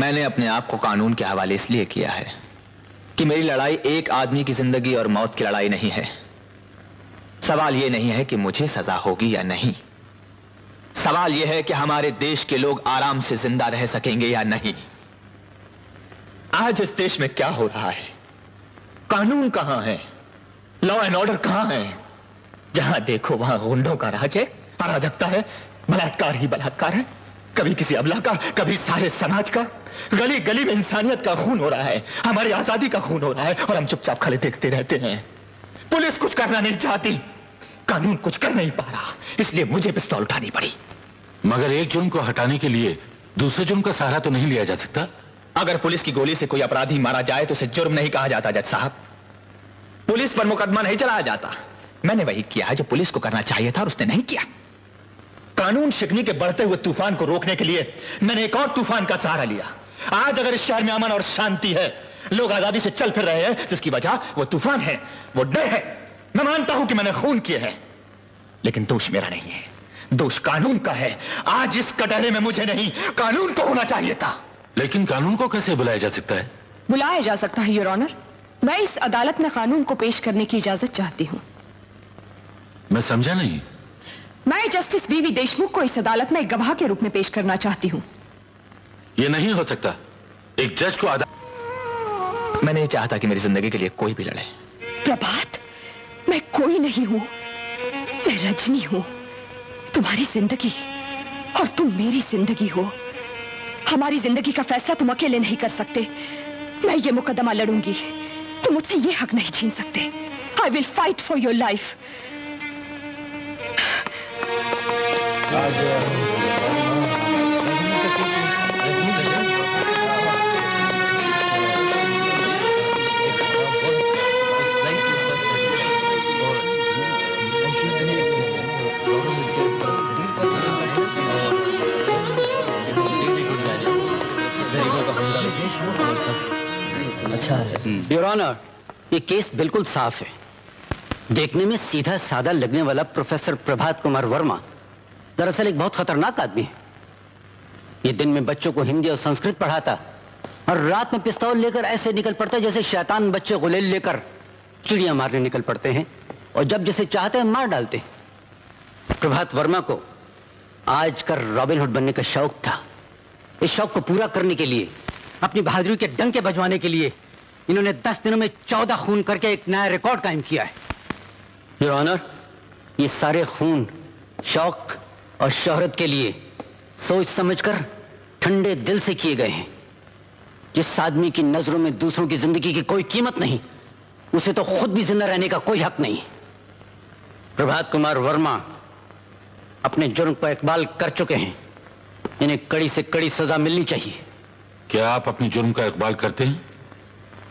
मैंने अपने आप को कानून के हवाले इसलिए किया है कि मेरी लड़ाई एक आदमी की जिंदगी और मौत की लड़ाई नहीं है। सवाल यह नहीं है कि मुझे सजा होगी या नहीं, सवाल यह है कि हमारे देश के लोग आराम से जिंदा रह सकेंगे या नहीं। आज इस देश में क्या हो रहा है? कानून कहां है? लॉ एंड ऑर्डर कहां है? जहां देखो वहां गुंडों का राज है, अराजकता है, बलात्कार ही बलात्कार है, कभी किसी अबला का, कभी सारे समाज का। गली गली में इंसानियत का खून हो रहा है, हमारी आजादी का खून हो रहा है और हम चुपचाप खड़े देखते रहते हैं। पुलिस कुछ करना नहीं चाहती, कानून कुछ कर नहीं पा रहा, इसलिए मुझे पिस्तौल उठानी पड़ी। मगर एक जुर्म को हटाने के लिए दूसरे जुर्म का सहारा तो नहीं लिया जा सकता। अगर पुलिस की गोली से कोई अपराधी मारा जाए तो उसे जुर्म नहीं कहा जाता जज साहब। पुलिस पर मुकदमा नहीं चलाया जाता। मैंने वही किया है जो पुलिस को करना चाहिए था और उसने नहीं किया। कानून शिकनी के बढ़ते हुए तूफान को रोकने के लिए मैंने एक और तूफान का सहारा लिया। आज अगर इस शहर में अमन और शांति है, लोग आजादी से चल फिर रहे हैं, तो इसकी वजह वो तूफान है, वो डर है। मैं मानता हूं कि मैंने खून किए हैं, लेकिन दोष मेरा नहीं है, दोष कानून का है। आज इस कटहरे में मुझे नहीं, कानून को होना चाहिए था। लेकिन कानून को कैसे बुलाया जा सकता है? बुलाया जा सकता है योर ऑनर। मैं इस अदालत में कानून को पेश करने की इजाजत चाहती हूं। मैं समझा नहीं। मैं जस्टिस वीवी देशमुख को इस अदालत में एक गवाह के रूप में पेश करना चाहती हूं। यह नहीं हो सकता। एक जज को मैं नहीं चाहता कि मेरी जिंदगी के लिए कोई भी लड़े। प्रभात, मैं कोई नहीं हूं, मैं रजनी हूं, तुम्हारी जिंदगी और तुम मेरी जिंदगी हो। हमारी जिंदगी का फैसला तुम अकेले नहीं कर सकते। मैं ये मुकदमा लड़ूंगी, तुम मुझसे ये हक नहीं छीन सकते। I will fight for your life. Your honour, ये केस बिल्कुल साफ है। देखने में सीधा साधा लगने वाला प्रोफेसर प्रभात कुमार वर्मा दरअसल एक बहुत खतरनाक आदमी है। ये दिन में बच्चों को हिंदी और संस्कृत पढ़ाता और रात में पिस्तौल लेकर ऐसे निकल पड़ता जैसे शैतान बच्चे गुलेल लेकर चिड़िया मारने निकल पड़ते हैं और जब जैसे चाहते हैं मार डालते हैं। प्रभात वर्मा को आज कर रॉबिनहुड बनने का शौक था। इस शौक को पूरा करने के लिए, अपनी बहादुरी के डंके बजवाने के लिए इन्होंने 10 दिनों में 14 खून करके एक नया रिकॉर्ड कायम किया है। योर ऑनर, ये सारे खून शौक और शोहरत के लिए सोच समझकर ठंडे दिल से किए गए हैं। जिस आदमी की नजरों में दूसरों की जिंदगी की कोई कीमत नहीं, उसे तो खुद भी जिंदा रहने का कोई हक नहीं। प्रभात कुमार वर्मा अपने जुर्म पर इकबाल कर चुके हैं। इन्हें कड़ी से कड़ी सजा मिलनी चाहिए। क्या आप अपने जुर्म का इकबाल करते हैं?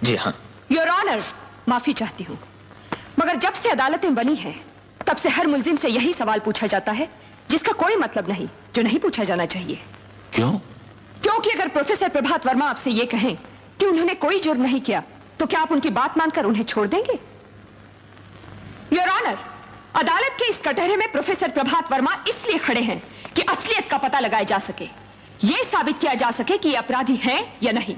जी हाँ। योर ऑनर, माफी चाहती हूं, मगर जब से अदालतें बनी हैं, तब से हर मुल्जिम से यही सवाल पूछा जाता है जिसका कोई मतलब नहीं, जो नहीं पूछा जाना चाहिए। क्यों? क्योंकि अगर प्रोफेसर प्रभात वर्मा आपसे यह कहें कि उन्होंने कोई जुर्म नहीं किया, तो क्या आप उनकी बात मानकर उन्हें छोड़ देंगे? योर ऑनर, अदालत के इस कटहरे में प्रोफेसर प्रभात वर्मा इसलिए खड़े हैं कि असलियत का पता लगाया जा सके, यह साबित किया जा सके कि ये अपराधी हैं या नहीं।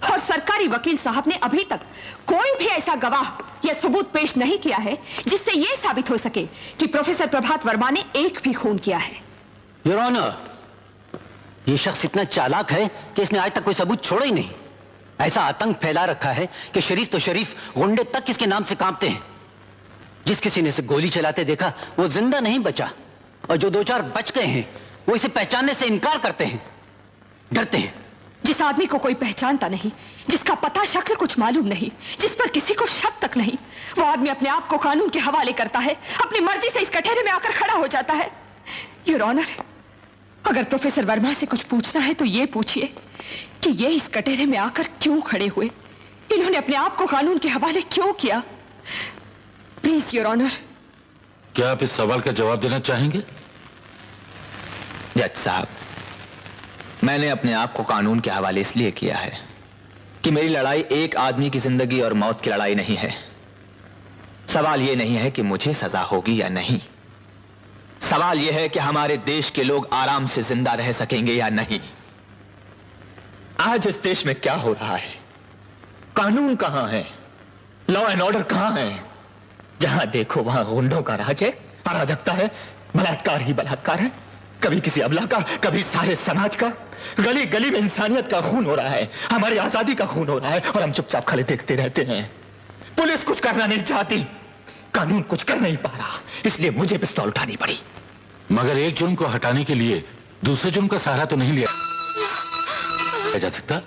और सरकारी वकील साहब ने अभी तक कोई भी ऐसा गवाह या सबूत पेश नहीं किया है जिससे यह साबित हो सके कि प्रोफेसर प्रभात वर्मा ने एक भी खून किया है। योर ऑनर, ये शख्स इतना चालाक है कि इसने आज तक कोई सबूत छोड़ा ही नहीं। ऐसा आतंक फैला रखा है कि शरीफ तो शरीफ, गुंडे तक इसके नाम से कांपते हैं। जिस किसी ने इसे गोली चलाते देखा वो जिंदा नहीं बचा, और जो 2-4 बच गए हैं वो इसे पहचानने से इनकार करते हैं, डरते हैं। जिस आदमी को कोई पहचानता नहीं, जिसका पता शक्ल कुछ मालूम नहीं, जिस पर किसी को शक तक नहीं, वो आदमी अपने आप को कानून के हवाले करता है, अपनी मर्जी से इस कटहरे में आकर खड़ा हो जाता है। योर ऑनर, अगर प्रोफेसर वर्मा से कुछ पूछना है तो ये पूछिए कि ये इस कटहरे में आकर क्यों खड़े हुए, इन्होंने अपने आप को कानून के हवाले क्यों किया। Please your honour. क्या आप इस सवाल का जवाब देना चाहेंगे? जज साहब, मैंने अपने आप को कानून के हवाले इसलिए किया है कि मेरी लड़ाई एक आदमी की जिंदगी और मौत की लड़ाई नहीं है। सवाल यह नहीं है कि मुझे सजा होगी या नहीं, सवाल यह है कि हमारे देश के लोग आराम से जिंदा रह सकेंगे या नहीं। आज इस देश में क्या हो रहा है? कानून कहां है? लॉ एंड ऑर्डर कहां है? जहां देखो वहां गुंडों का राज है, अराजकता है, बलात्कार ही बलात्कार है। कभी किसी अबला का, कभी सारे समाज का। गली गली में इंसानियत का खून हो रहा है, हमारी आजादी का खून हो रहा है, और हम चुपचाप खड़े देखते रहते हैं। पुलिस कुछ करना नहीं चाहती, कानून कुछ कर नहीं पा रहा, इसलिए मुझे पिस्तौल उठानी पड़ी। मगर एक जुर्म को हटाने के लिए दूसरे जुर्म का सहारा तो नहीं लिया जा सकता।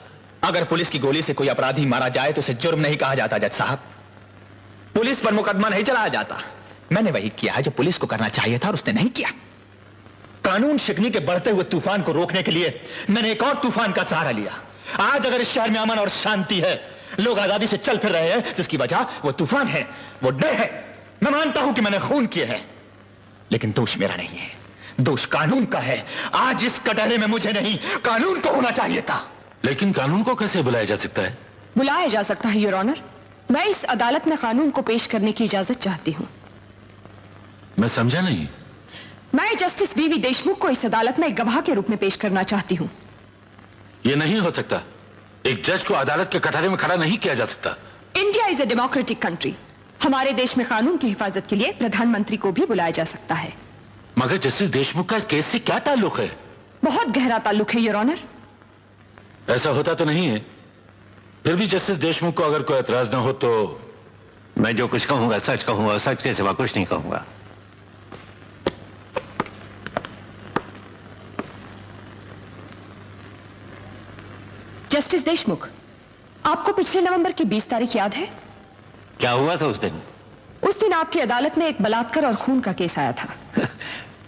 अगर पुलिस की गोली से कोई अपराधी मारा जाए तो उसे जुर्म नहीं कहा जाता जज साहब। पुलिस पर मुकदमा नहीं चलाया जाता। मैंने वही किया जो पुलिस को करना चाहिए था और उसने नहीं किया। कानून शिकनी के बढ़ते हुए तूफान को रोकने के लिए मैंने एक और तूफान का सहारा लिया। आज अगर इस शहर में अमन और शांति है, लोग आजादी से चल फिर रहे हैं, तो इसकी वजह वो तूफान है, वो डर है। मैं मानता हूं कि मैंने खून किए हैं, लेकिन दोष मेरा नहीं है, दोष कानून का है। आज इस कटहरे में मुझे नहीं, कानून को होना चाहिए था। लेकिन कानून को कैसे बुलाया जा सकता है? बुलाया जा सकता है योर ऑनर। मैं इस अदालत में कानून को पेश करने की इजाजत चाहती हूं। मैं समझा नहीं। मैं जस्टिस वीवी देशमुख को इस अदालत में एक गवाह के रूप में पेश करना चाहती हूं। यह नहीं हो सकता। एक जज को अदालत के कटहरे में खड़ा नहीं किया जा सकता। India is a democratic country. हमारे देश में कानून की हिफाजत के लिए प्रधानमंत्री को भी बुलाया जा सकता है। मगर जस्टिस देशमुख का इस केस से क्या ताल्लुक है? बहुत गहरा ताल्लुक है योर ऑनर। ऐसा होता तो नहीं है। फिर भी जस्टिस देशमुख को अगर कोई एतराज ना हो तो मैं जो कुछ कहूंगा सच कहूंगा, सच के सिवा कुछ नहीं कहूंगा। जस्टिस देशमुख, आपको पिछले नवंबर की 20 तारीख याद है? क्या हुआ था उस दिन? उस दिन आपकी अदालत में एक बलात्कार और खून का केस आया था।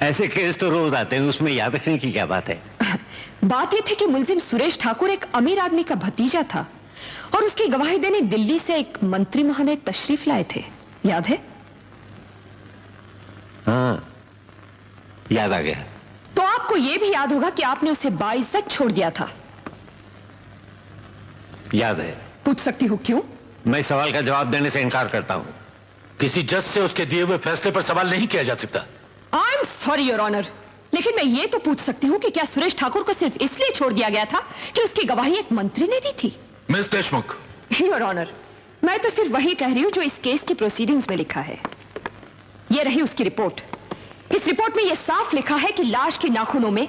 ऐसे केस तो रोज आते हैं, उसमें याद रखने की क्या बात है? बात यह थी कि मुलजिम सुरेश ठाकुर एक अमीर आदमी का भतीजा था और उसकी गवाही देने दिल्ली से एक मंत्री महोदय तशरीफ लाए थे, याद है? हाँ, याद आ गया। तो आपको यह भी याद होगा कि आपने उसे बाइज्जत छोड़ दिया था। याद है। पूछ सकती हूं क्यों? मैं सवाल का जवाब देने से इनकार करता हूं। किसी जज से उसके दिए हुए फैसले पर सवाल नहीं किया जा सकता। I am sorry your honour, लेकिन मैं ये तो पूछ सकती हूँ कि क्या सुरेश ठाकुर को सिर्फ इसलिए छोड़ दिया गया था कि उसकी गवाही एक मंत्री ने दी थी? मिस देशमुख, योर ऑनर, मैं तो सिर्फ वही कह रही हूँ जो इस केस की प्रोसीडिंग्स में लिखा है। ये रही उसकी रिपोर्ट। इस रिपोर्ट में यह साफ लिखा है कि लाश के नाखूनों में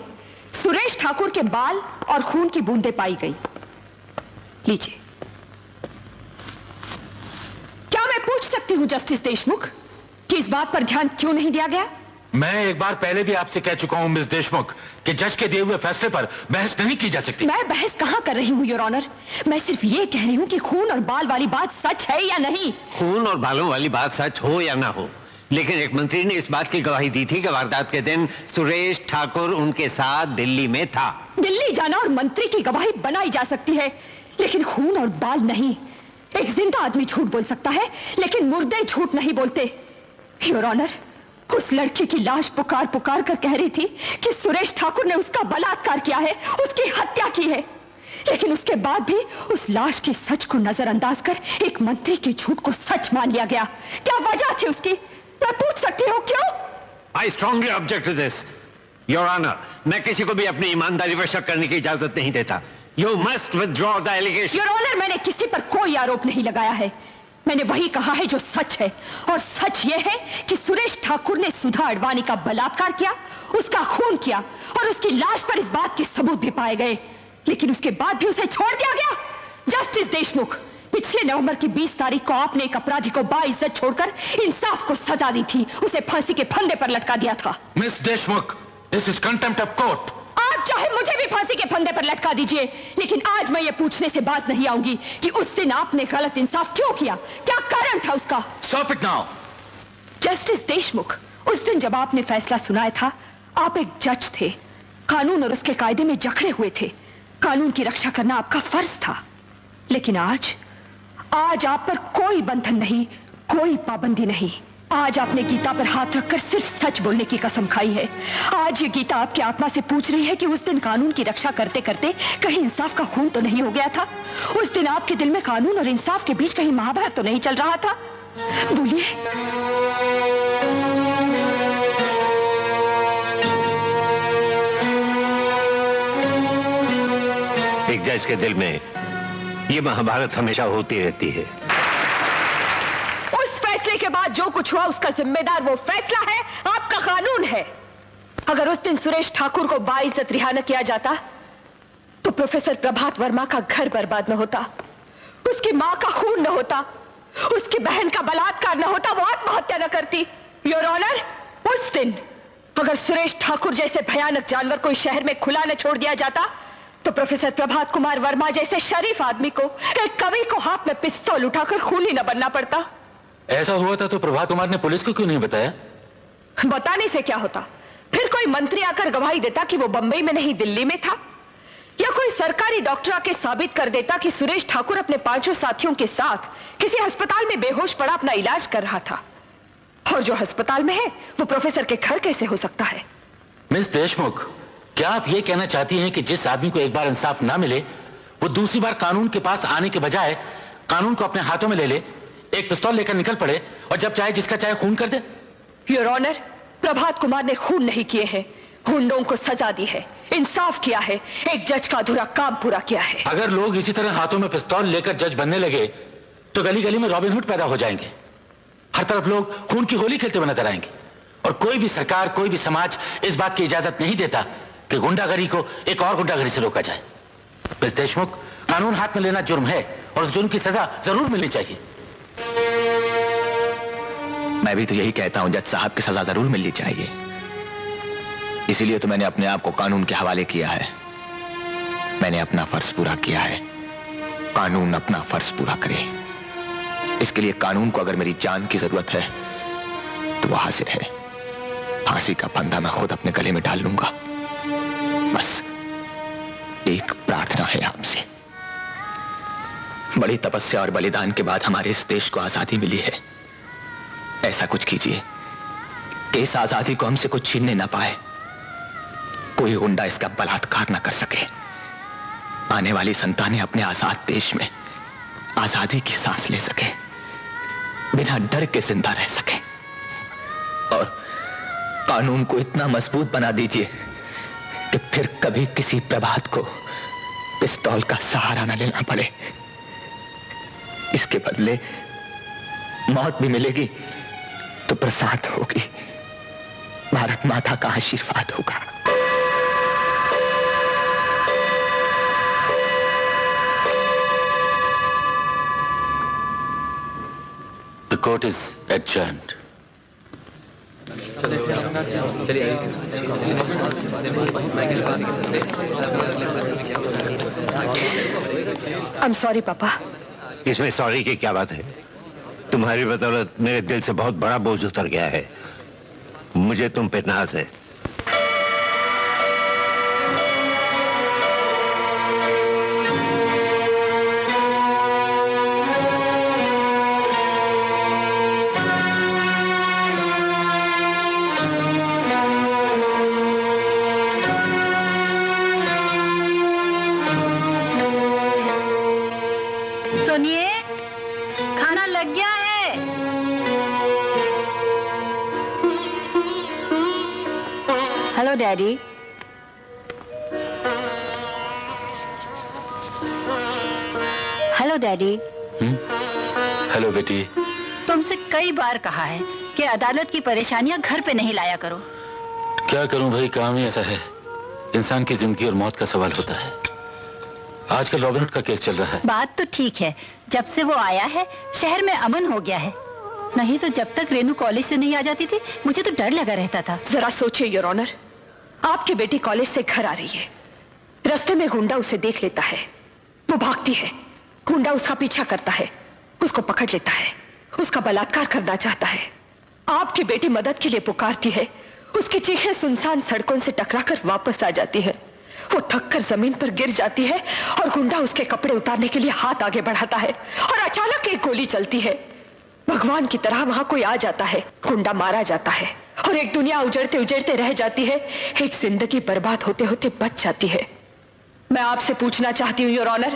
सुरेश ठाकुर के बाल और खून की बूंदें पाई गई। लीजिए। क्या मैं पूछ सकती हूं जस्टिस देशमुख कि इस बात पर ध्यान क्यों नहीं दिया गया? मैं एक बार पहले भी आपसे कह चुका हूं मिस देशमुख कि जज के दिए हुए फैसले पर बहस नहीं की जा सकती। मैं बहस कहां कर रही हूं योर ऑनर, मैं सिर्फ ये कह रही हूं कि खून और बाल वाली बात सच है या नहीं। खून और बालों वाली बात सच हो या ना हो, लेकिन एक मंत्री ने इस बात की गवाही दी थी कि वारदात के दिन सुरेश ठाकुर उनके साथ दिल्ली में था। दिल्ली जाना और मंत्री की गवाही बनाई जा सकती है, लेकिन खून और बाल नहीं। एक जिंदा आदमी झूठ बोल सकता है, लेकिन मुर्दे झूठ नहीं बोलते। योर ऑनर, उस लड़की की लाश पुकार पुकार कर कह रही थी कि सुरेश ठाकुर ने उसका बलात्कार किया है, उसकी हत्या की है, लेकिन उसके बाद भी उस लाश के सच को नजरअंदाज कर एक मंत्री के झूठ को सच मान लिया गया। क्या वजह थी उसकी? मैं पूछ सकती हूँ क्यों? I strongly object to this your honour. मैं किसी को भी अपनी ईमानदारी पर शक करने की इजाजत नहीं देता। You must withdraw the allegation. Your honour, मैंने किसी पर कोई आरोप नहीं लगाया है। मैंने वही कहा है जो सच है, और सच यह है कि सुरेश ठाकुर ने सुधा अडवाणी का बलात्कार किया, उसका खून किया, और उसकी लाश पर इस बात के सबूत भी पाए गए, लेकिन उसके बाद भी उसे छोड़ दिया गया। जस्टिस देशमुख, पिछले नवंबर की 20 तारीख को आपने एक अपराधी को बाइज्जत छोड़कर इंसाफ को सजा दी थी, उसे फांसी के फंदे पर लटका दिया था। Miss Deshmukh, this is contempt of court. आप चाहे मुझे भी फांसी के फंदे पर लटका दीजिए, लेकिन आज मैं ये पूछने से बाज नहीं आऊंगी कि उस दिन आपने गलत इंसाफ क्यों किया, क्या कारण था उसका। Stop it now. Justice Deshmukh, उस दिन जब आपने फैसला सुनाया था, आप एक जज थे, कानून और उसके कायदे में जकड़े हुए थे, कानून की रक्षा करना आपका फर्ज था। लेकिन आज आप पर कोई बंधन नहीं, कोई पाबंदी नहीं। आज आपने गीता पर हाथ रखकर सिर्फ सच बोलने की कसम खाई है। आज ये गीता आपकी आत्मा से पूछ रही है कि उस दिन कानून की रक्षा करते करते कहीं इंसाफ का खून तो नहीं हो गया था? उस दिन आपके दिल में कानून और इंसाफ के बीच कहीं महाभारत तो नहीं चल रहा था? बोलिए। एक जज के दिल में ये महाभारत हमेशा होती रहती है। उस फैसले के बाद जो कुछ हुआ उसका जिम्मेदार वो फैसला है, आपका कानून है। अगर उस दिन सुरेश ठाकुर को बाइज्जत रिहा न किया जाता तो प्रोफेसर प्रभात वर्मा का घर बर्बाद न होता, उसकी मां का खून न होता, उसकी बहन का बलात्कार न होता, वो आत्महत्या न करती। योर ऑनर, उस दिन अगर सुरेश ठाकुर जैसे भयानक जानवर को इस शहर में खुला न छोड़ दिया जाता तो प्रोफेसर प्रभात कुमार वर्मा जैसे शरीफ आदमी को, एक कवि को हाथ में पिस्तौल उठाकर खूनी न बनना पड़ता। ऐसा हुआ था तो प्रभात कुमार ने पुलिस को क्यों नहीं बताया? बताने से क्या होता? फिर कोई मंत्री आकर गवाही देता कि वो बंबई में नहीं दिल्ली में था, या कोई सरकारी डॉक्टर आके साबित कर देता कि सुरेश ठाकुर अपने 5 साथियों के साथ किसी अस्पताल में बेहोश पड़ा अपना इलाज कर रहा था। और जो अस्पताल में है वो प्रोफेसर के घर कैसे हो सकता है? मिस देशमुख, क्या आप ये कहना चाहती हैं कि जिस आदमी को एक बार इंसाफ ना मिले वो दूसरी बार कानून के पास आने के बजाय कानून को अपने हाथों में ले ले, एक पिस्तौल लेकर निकल पड़े और जब चाहे जिसका चाहे खून कर दे? योर ऑनर, प्रभात कुमार ने खून नहीं किए हैं, गुंडों को सजा दी है, इंसाफ किया है, एक जज का अधूरा काम पूरा किया है। अगर लोग इसी तरह हाथों में पिस्तौल लेकर जज बनने लगे तो गली गली में रॉबिन हुड पैदा हो जाएंगे। हर तरफ लोग खून की होली खेलते हुए नजर आएंगे और कोई भी सरकार, कोई भी समाज इस बात की इजाजत नहीं देता कि गुंडागरी को एक और गुंडागरी से रोका जाए। मिस देशमुख, कानून हाथ में लेना जुर्म है और उस जुर्म की सजा जरूर मिलनी चाहिए। मैं भी तो यही कहता हूं, जज साहब की सजा जरूर मिलनी चाहिए। इसीलिए तो मैंने अपने आप को कानून के हवाले किया है। मैंने अपना फर्ज पूरा किया है, कानून अपना फर्ज पूरा करे। इसके लिए कानून को अगर मेरी जान की जरूरत है तो वो हाजिर है। फांसी का फंदा मैं खुद अपने गले में डाल लूंगा। बस एक प्रार्थना है आपसे। बड़ी तपस्या और बलिदान के बाद हमारे इस देश को आजादी मिली है। ऐसा कुछ कीजिए कि इस आजादी को हमसे कुछ छीनने ना पाए, कोई गुंडा इसका बलात्कार ना कर सके, आने वाली संतानें अपने आजाद देश में आजादी की सांस ले सके, बिना डर के जिंदा रह सके। और कानून को इतना मजबूत बना दीजिए कि फिर कभी किसी प्रभात को पिस्तौल का सहारा न लेना पड़े। इसके बदले मौत भी मिलेगी तो प्रसाद होगी, भारत माता का आशीर्वाद होगा। The court is adjourned. I'm sorry, पापा। इसमें सॉरी की क्या बात है? तुम्हारी बदौलत मेरे दिल से बहुत बड़ा बोझ उतर गया है। मुझे तुम पे नाज है। सुनिए, खाना लग गया है। Hello daddy. Hello daddy. Hello बेटी। तुमसे कई बार कहा है कि अदालत की परेशानियां घर पे नहीं लाया करो। क्या करूं भाई, काम ही ऐसा है। इंसान की जिंदगी और मौत का सवाल होता है। आजकल रॉबिन हुड का केस चल रहा है। बात तो ठीक है, जब से वो आया है शहर में अमन हो गया है, नहीं तो जब तक रेनू कॉलेज से नहीं आ जाती थी मुझे तो डर लगा रहता था। जरा सोचिए योर ऑनर, आपकी बेटी कॉलेज से घर आ रही है, रास्ते में गुंडा उसे देख लेता है, वो भागती है, गुंडा उसका पीछा करता है, उसको पकड़ लेता है, उसका बलात्कार करना चाहता है। आपकी बेटी मदद के लिए पुकारती है, उसकी चीखें सुनसान सड़कों से टकराकर वापस आ जाती है, वो थककर जमीन पर गिर जाती है और गुंडा उसके कपड़े उतारने के लिए हाथ आगे बढ़ाता है और अचानक एक गोली चलती है। भगवान की तरह वहां कोई आ जाता है, गुंडा मारा जाता है और एक दुनिया उजड़ते उजड़ते रह जाती है, एक जिंदगी बर्बाद होते होते बच जाती है। मैं आपसे पूछना चाहती हूँ योर ऑनर,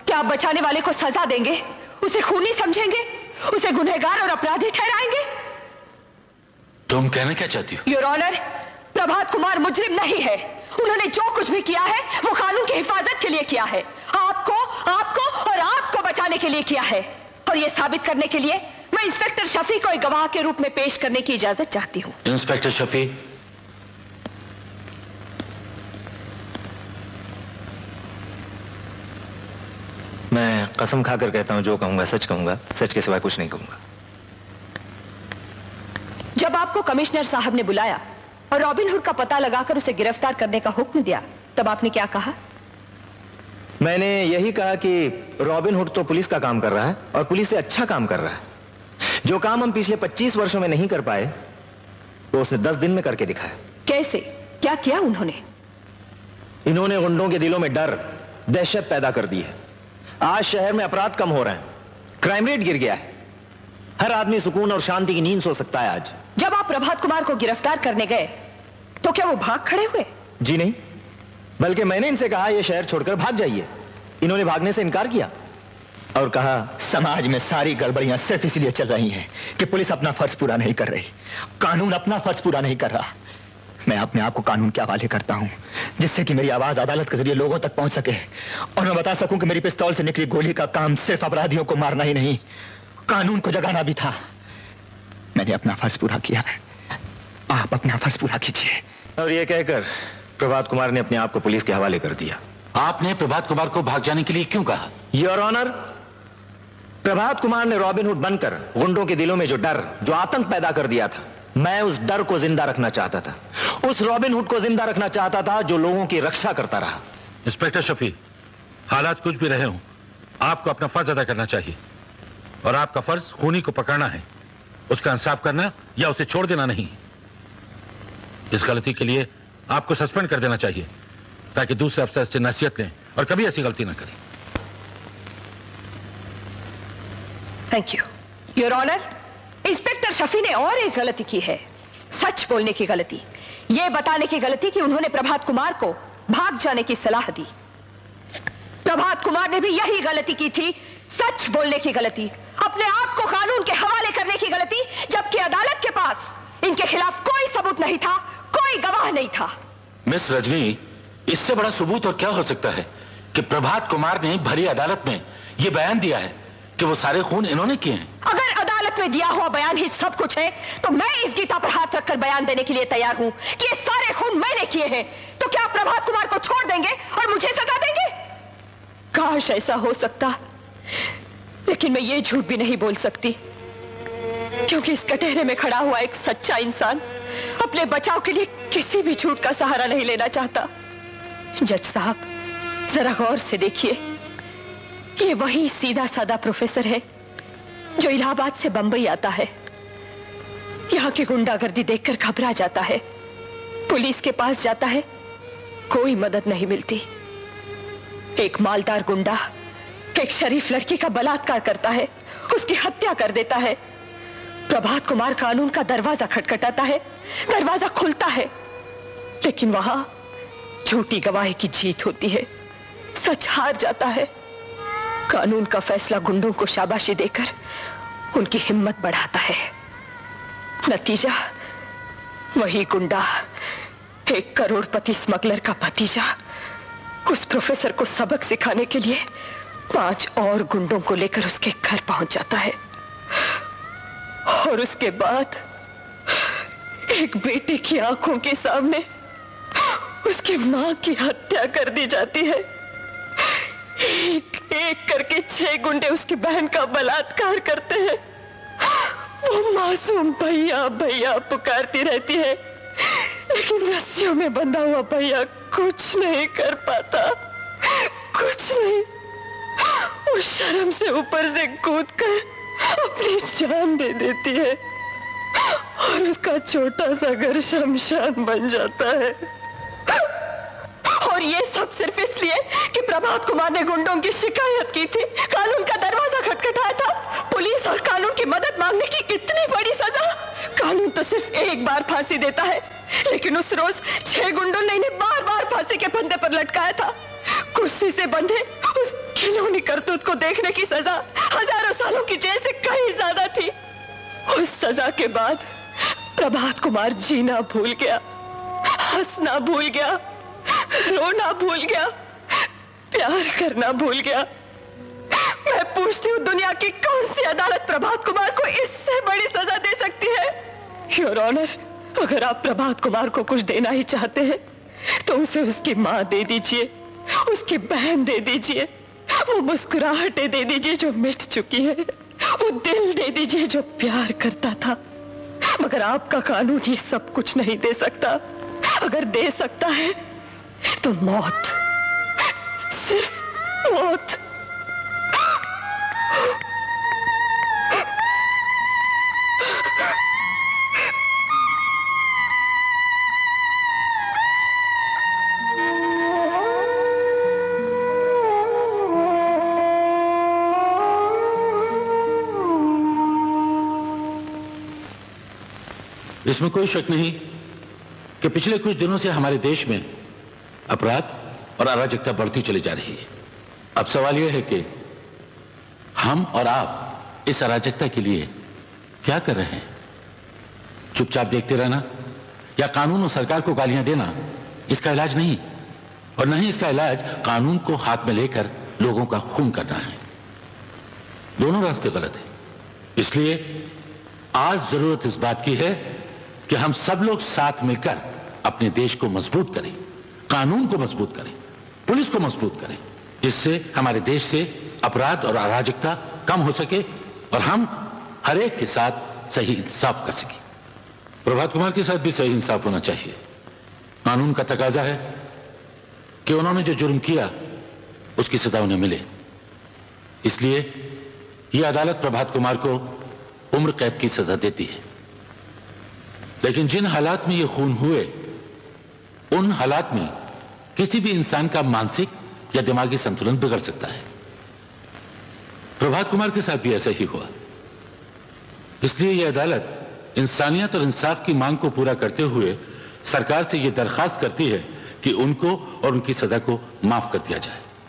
क्या आप बचाने वाले को सजा देंगे, उसे खूनी समझेंगे, उसे गुनहगार और अपराधी ठहराएंगे? तुम कहना क्या चाहती हो? योर ऑनर, प्रभात कुमार मुजरिम नहीं है। उन्होंने जो कुछ भी किया है वो कानून की हिफाजत के लिए किया है, आपको आपको और आपको बचाने के लिए किया है। और ये साबित करने के लिए मैं इंस्पेक्टर शफी को एक गवाह के रूप में पेश करने की इजाजत चाहती हूं। इंस्पेक्टर शफी, मैं कसम खाकर कहता हूं, जो कहूंगा सच कहूंगा, सच के सिवाय कुछ नहीं कहूंगा। जब आपको कमिश्नर साहब ने बुलाया और रॉबिनहुड का पता लगाकर उसे गिरफ्तार करने का हुक्म दिया, तब आपने क्या कहा? मैंने यही कहा कि रॉबिनहुड तो पुलिस का काम कर रहा है और पुलिस से अच्छा काम कर रहा है। जो काम हम पिछले 25 वर्षों में नहीं कर पाए वो उसने 10 दिन में करके दिखाया। कैसे? क्या किया उन्होंने? इन्होंने गुंडों के दिलों में डर, दहशत पैदा कर दी है। आज शहर में अपराध कम हो रहे हैं, क्राइम रेट गिर गया है, हर आदमी सुकून और शांति की नींद सो सकता है आज। जब आप प्रभात कुमार को गिरफ्तार करने गए तो क्या वो भाग खड़े हुए? जी नहीं, बल्कि मैंने इनसे कहा ये शहर छोड़कर भाग जाइए। इन्होंने भागने से इनकार किया और कहा समाज में सारी गड़बड़ियां सिर्फ इसलिए चल रही हैं कि पुलिस अपना फर्ज पूरा नहीं कर रही, कानून अपना फर्ज पूरा नहीं कर रहा। मैं अपने आप को कानून के हवाले करता हूं जिससे कि मेरी आवाज अदालत के जरिए लोगों तक पहुंच सके और मैं बता सकूं कि मेरी पिस्तौल से निकली गोली का काम सिर्फ अपराधियों को मारना ही नहीं, कानून को जगाना भी था। मैंने अपना फर्ज पूरा किया है, आप अपना फर्ज पूरा कीजिए। और ये कहकर प्रभात कुमार ने अपने आप को पुलिस के हवाले कर दिया। आपने प्रभात कुमार को भाग जाने के लिए क्यों कहा? योर ऑनर, प्रभात कुमार ने रॉबिनहुड बनकर गुंडों के दिलों में जो डर, जो आतंक पैदा कर दिया था, मैं उस डर को जिंदा रखना चाहता था। उस रॉबिनहुड को जिंदा रखना चाहता था जो लोगों की रक्षा करता रहा। इंस्पेक्टर शफी, हालात कुछ भी रहे हों, आपको अपना फर्ज अदा करना चाहिए और आपका फर्ज खूनी को पकड़ना है, उसका इंसाफ करना या उसे छोड़ देना नहीं। इस गलती के लिए आपको सस्पेंड कर देना चाहिए ताकि दूसरे अफसर से नसीहत लें और कभी ऐसी गलती ना करें। Thank you your honour. Inspector Shafi ने और एक गलती की है, सच बोलने की गलती, यह बताने की गलती कि उन्होंने प्रभात कुमार को भाग जाने की सलाह दी। प्रभात कुमार ने भी यही गलती की थी, सच बोलने की गलती, अपने आप को कानून के हवाले करने की गलती, जबकि अदालत के पास इनके खिलाफ कोई सबूत नहीं था, कोई गवाह नहीं था। मिस रजनी, इससे बड़ा सबूत और क्या हो सकता है कि प्रभात कुमार ने भरी अदालत में यह बयान दिया है कि वो सारे खून इन्होंने किए हैं। अगर अदालत में दिया हुआ बयान ही सब कुछ है तो मैं इस गीता पर हाथ रखकर बयान देने के लिए तैयार हूं कि ये सारे खून मैंने किए हैं। तो क्या प्रभात कुमार को छोड़ देंगे और मुझे सजा देंगे? काश ऐसा हो सकता, लेकिन मैं ये झूठ भी नहीं बोल सकती क्योंकि इस कटहरे में खड़ा हुआ एक सच्चा इंसान अपने बचाव के लिए किसी भी झूठ का सहारा नहीं लेना चाहता। जज साहब, जरा गौर से देखिए, ये वही सीधा साधा प्रोफेसर है जो इलाहाबाद से बंबई आता है, यहाँ की गुंडागर्दी देखकर घबरा जाता है, पुलिस के पास जाता है, कोई मदद नहीं मिलती। एक मालदार गुंडा एक शरीफ लड़की का बलात्कार करता है, उसकी हत्या कर देता है। प्रभात कुमार कानून का दरवाजा खटखटाता है, दरवाजा खुलता है, लेकिन वहां झूठी गवाही की जीत होती है, सच हार जाता है। कानून का फैसला गुंडों को शाबाशी देकर उनकी हिम्मत बढ़ाता है। नतीजा वही गुंडा, एक करोड़पति स्मगलर का भतीजा, उस प्रोफेसर को सबक सिखाने के लिए 5 और गुंडों को लेकर उसके घर पहुंच जाता है और उसके बाद एक बेटे की आंखों के सामने उसकी मां की हत्या कर दी जाती है। एक एक करके 6 गुंडे उसकी बहन का बलात्कार करते हैं। वो मासूम भैया भैया पुकारती रहती है, लेकिन रस्सियों में बंधा हुआ भैया कुछ नहीं कर पाता, कुछ नहीं। वो शर्म से ऊपर से कूदकर अपनी जान दे देती है और उसका छोटा सा घर शमशान बन जाता है। और ये सब सिर्फ इसलिए कि प्रभात कुमार ने गुंडों की शिकायत की थी, कानून का दरवाजा खटखटाया था। पुलिस और कानून की मदद मांगने की इतनी बड़ी सजा। कानून तो सिर्फ एक बार फांसी देता है, लेकिन उस रोज 6 गुंडों ने इन्हें बार बार फांसी के फंदे पर लटकाया था। कुर्सी से बंधे उस घिनौनी करतूत को देखने की सजा हजारों सालों की जेल से कहीं ज्यादा थी। उस सजा के बाद प्रभात कुमार जीना भूल गया। हंसना भूल गया, रोना भूल गया, प्यार करना भूल गया। मैं पूछती हूँ दुनिया की कौन सी अदालत प्रभात कुमार को इससे बड़ी सजा दे सकती है? योर ऑनर, अगर आप प्रभात कुमार को कुछ देना ही चाहते हैं तो उसे उसकी माँ दे दीजिए, उसकी बहन दे दीजिए, वो मुस्कुराहटें दे दीजिए जो मिट चुकी है, वो दिल दे दीजिए जो प्यार करता था। मगर आपका कानून ये सब कुछ नहीं दे सकता। अगर दे सकता है तो मौत, सिर्फ मौत। इसमें कोई शक नहीं कि पिछले कुछ दिनों से हमारे देश में अपराध और अराजकता बढ़ती चली जा रही है। अब सवाल यह है कि हम और आप इस अराजकता के लिए क्या कर रहे हैं? चुपचाप देखते रहना या कानून और सरकार को गालियां देना इसका इलाज नहीं, और नहीं इसका इलाज कानून को हाथ में लेकर लोगों का खून करना है। दोनों रास्ते गलत हैं। इसलिए आज जरूरत इस बात की है कि हम सब लोग साथ मिलकर अपने देश को मजबूत करें, कानून को मजबूत करें, पुलिस को मजबूत करें, जिससे हमारे देश से अपराध और अराजकता कम हो सके और हम हर एक के साथ सही इंसाफ कर सकें। प्रभात कुमार के साथ भी सही इंसाफ होना चाहिए। कानून का तकाजा है कि उन्होंने जो जुर्म किया उसकी सजा उन्हें मिले। इसलिए यह अदालत प्रभात कुमार को उम्र कैद की सजा देती है। लेकिन जिन हालात में ये खून हुए, उन हालात में किसी भी इंसान का मानसिक या दिमागी संतुलन बिगड़ सकता है। प्रभात कुमार के साथ भी ऐसा ही हुआ। इसलिए यह अदालत इंसानियत और इंसाफ की मांग को पूरा करते हुए सरकार से यह दरखास्त करती है कि उनको और उनकी सजा को माफ कर दिया जाए।